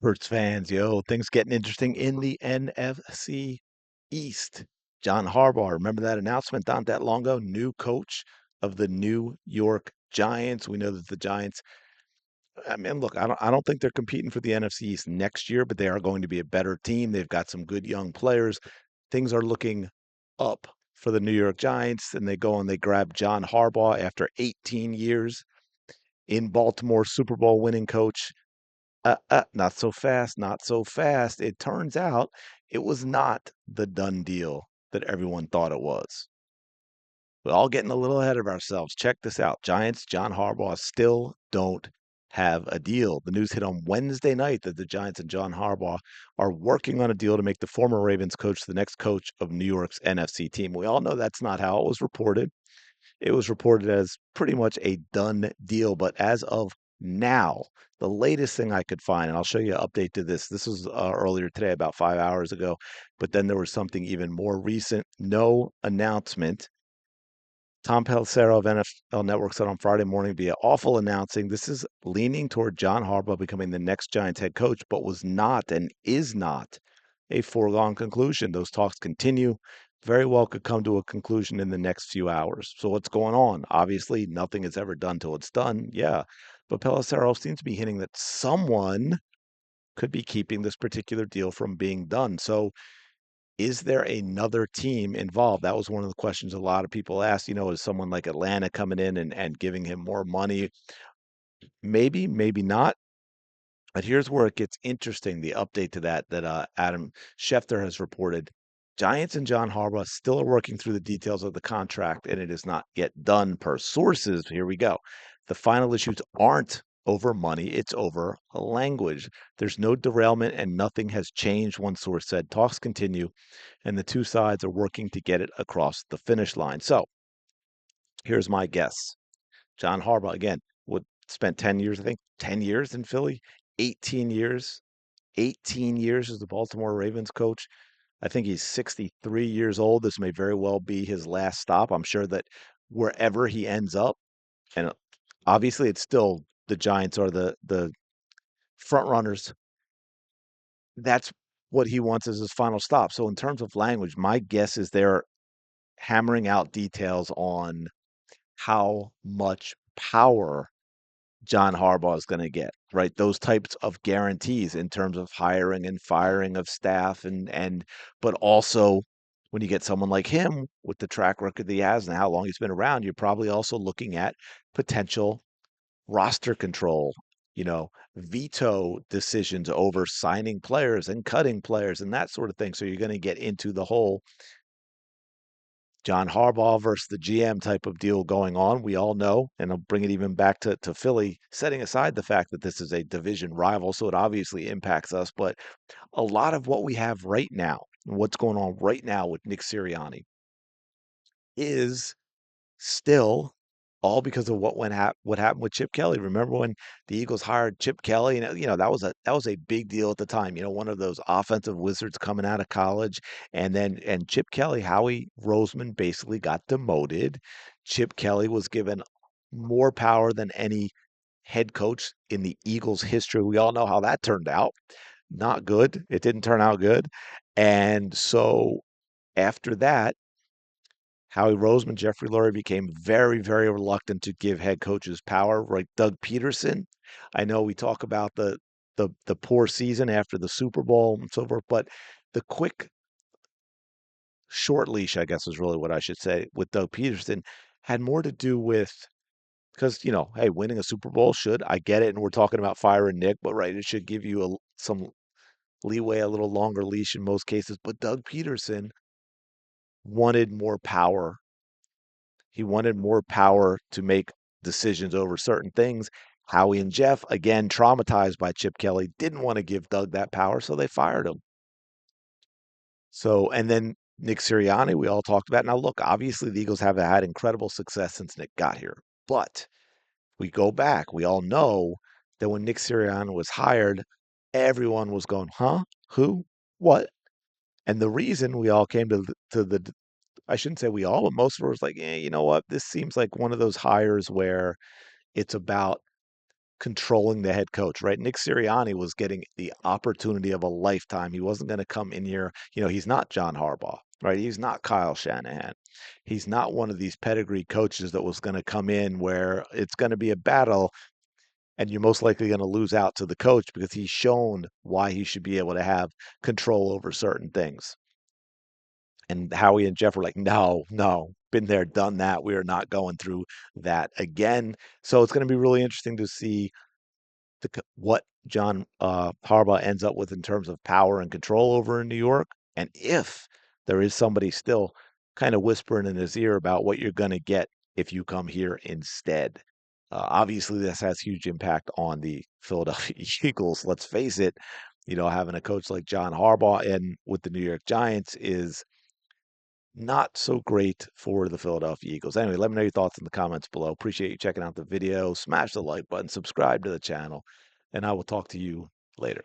Birds fans, yo, things getting interesting in the NFC East. John Harbaugh, remember that announcement not that long ago? New coach of the New York Giants. We know that the Giants, I mean, look, I don't think they're competing for the NFC East next year, but they are going to be a better team. They've got some good young players. Things are looking up for the New York Giants, and they go and they grab John Harbaugh after 18 years in Baltimore, Super Bowl winning coach. Not so fast, not so fast. It turns out it was not the done deal that everyone thought it was. We're all getting a little ahead of ourselves. Check this out. Giants, John Harbaugh still don't have a deal. The news hit on Wednesday night that the Giants and John Harbaugh are working on a deal to make the former Ravens coach the next coach of New York's NFC team. We all know that's not how it was reported. It was reported as pretty much a done deal. But as of now, the latest thing I could find, and I'll show you an update to this. This was earlier today, about 5 hours ago. But then there was something even more recent. No announcement. Tom Pelissero of NFL Network said on Friday morning via awful announcing this is leaning toward John Harbaugh becoming the next Giants head coach, but was not and is not a foregone conclusion. Those talks continue. Very well could come to a conclusion in the next few hours. So what's going on? Obviously, nothing is ever done till it's done. Yeah. But Pelissero seems to be hinting that someone could be keeping this particular deal from being done. So is there another team involved? That was one of the questions a lot of people asked. Is someone like Atlanta coming in and giving him more money? Maybe, maybe not. But here's where it gets interesting. The update to that Adam Schefter has reported. Giants and John Harbaugh still are working through the details of the contract, and it is not yet done per sources. Here we go. The final issues aren't over money, it's over language. There's no derailment and nothing has changed, one source said. Talks continue, and the two sides are working to get it across the finish line. So here's my guess. John Harbaugh, again, would spent 10 years, I think, 10 years in Philly, 18 years, 18 years as the Baltimore Ravens coach. I think he's 63 years old. This may very well be his last stop. I'm sure that wherever he ends up, and obviously it's still the Giants are the front runners. That's what he wants as his final stop. So in terms of language, my guess is they're hammering out details on how much power John Harbaugh is going to get, right? Those types of guarantees in terms of hiring and firing of staff but also when you get someone like him with the track record that he has and how long he's been around, you're probably also looking at potential roster control, veto decisions over signing players and cutting players and that sort of thing. So you're going to get into the whole John Harbaugh versus the GM type of deal going on. We all know, and I'll bring it even back to Philly, setting aside the fact that this is a division rival, so it obviously impacts us. But a lot of what we have right now, what's going on right now with Nick Sirianni, is still all because of what happened with Chip Kelly. Remember when the Eagles hired Chip Kelly, and that was a big deal at the time. One of those offensive wizards coming out of college, and Chip Kelly, Howie Roseman basically got demoted. Chip Kelly was given more power than any head coach in the Eagles' history. We all know how that turned out. Not good. It didn't turn out good. And so after that, Howie Roseman, Jeffrey Lurie became very, very reluctant to give head coaches power. Right, Doug Peterson. I know we talk about the poor season after the Super Bowl and so forth, but the quick short leash, I guess, is really what I should say with Doug Peterson had more to do with because hey, winning a Super Bowl should I get it, and we're talking about firing Nick, but right, it should give you some leeway, a little longer leash in most cases. But Doug Peterson wanted more power. He wanted more power to make decisions over certain things. Howie and Jeff, again, traumatized by Chip Kelly, didn't want to give Doug that power, so they fired him. So, and then Nick Sirianni, we all talked about. Now, look, obviously the Eagles have had incredible success since Nick got here. But we go back, we all know that when Nick Sirianni was hired, everyone was going, huh? Who? What? And the reason we all came to the I shouldn't say we all, but most of us was like, you know what? This seems like one of those hires where it's about controlling the head coach, right? Nick Sirianni was getting the opportunity of a lifetime. He wasn't going to come in here. He's not John Harbaugh, right? He's not Kyle Shanahan. He's not one of these pedigree coaches that was going to come in where it's going to be a battle and you're most likely going to lose out to the coach because he's shown why he should be able to have control over certain things. And Howie and Jeff were like, no, no, been there, done that. We are not going through that again. So it's going to be really interesting to see what John Harbaugh ends up with in terms of power and control over in New York, and if there is somebody still kind of whispering in his ear about what you're going to get if you come here instead. Obviously, this has huge impact on the Philadelphia Eagles. Let's face it, having a coach like John Harbaugh and with the New York Giants is not so great for the Philadelphia Eagles. Anyway, let me know your thoughts in the comments below. Appreciate you checking out the video. Smash the like button, subscribe to the channel, and I will talk to you later.